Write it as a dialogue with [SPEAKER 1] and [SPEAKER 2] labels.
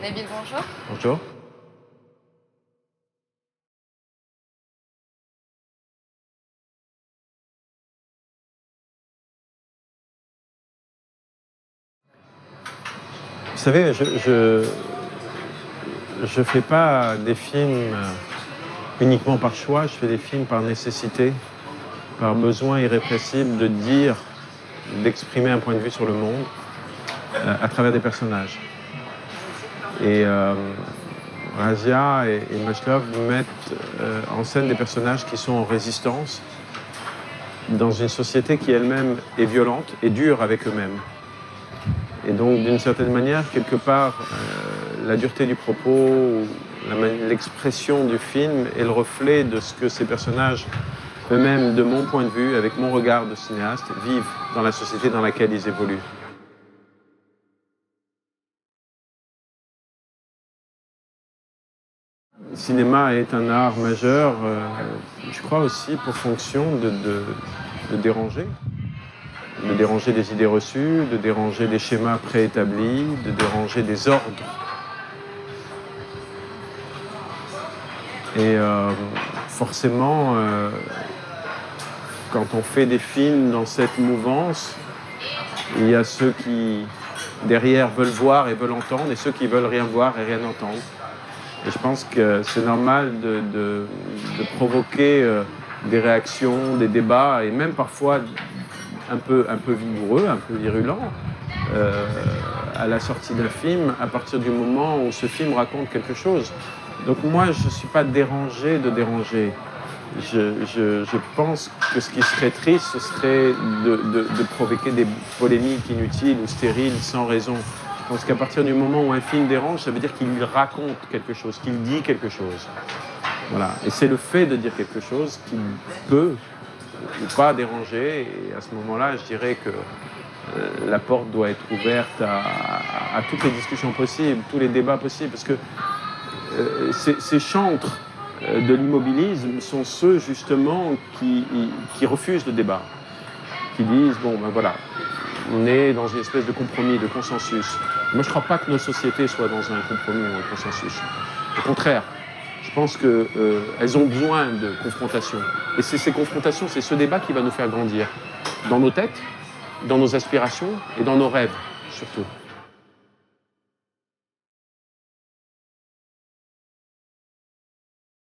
[SPEAKER 1] Nabil, bonjour.
[SPEAKER 2] Bonjour. Vous savez, je fais pas des films uniquement par choix, je fais des films par nécessité, par besoin irrépressible de dire, d'exprimer un point de vue sur le monde à travers des personnages. Et Razia et Mashlov mettent en scène des personnages qui sont en résistance dans une société qui elle-même est violente et dure avec eux-mêmes. Et donc, d'une certaine manière, quelque part, la dureté du propos, l'expression du film est le reflet de ce que ces personnages eux-mêmes, de mon point de vue, avec mon regard de cinéaste, vivent dans la société dans laquelle ils évoluent. Le cinéma est un art majeur, je crois aussi pour fonction de déranger. De déranger des idées reçues, de déranger des schémas préétablis, de déranger des ordres. Et forcément, quand on fait des films dans cette mouvance, il y a ceux qui, derrière, veulent voir et veulent entendre, et ceux qui veulent rien voir et rien entendre. Et je pense que c'est normal de provoquer des réactions, des débats, et même parfois un peu vigoureux, un peu virulent, à la sortie d'un film, à partir du moment où ce film raconte quelque chose. Donc moi, je ne suis pas dérangé de déranger. Je pense que ce qui serait triste, ce serait de provoquer des polémiques inutiles ou stériles sans raison. Je pense qu'à partir du moment où un film dérange, ça veut dire qu'il raconte quelque chose, qu'il dit quelque chose. Voilà. Et c'est le fait de dire quelque chose qui peut ou pas déranger. Et à ce moment-là, je dirais que la porte doit être ouverte à toutes les discussions possibles, tous les débats possibles, parce que ces chantres de l'immobilisme sont ceux justement qui refusent le débat, qui disent bon ben voilà, on est dans une espèce de compromis, de consensus. Moi je ne crois pas que nos sociétés soient dans un compromis ou un consensus. Au contraire, je pense qu'elles ont besoin de confrontation. Et c'est ces confrontations, c'est ce débat qui va nous faire grandir dans nos têtes, dans nos aspirations et dans nos rêves surtout.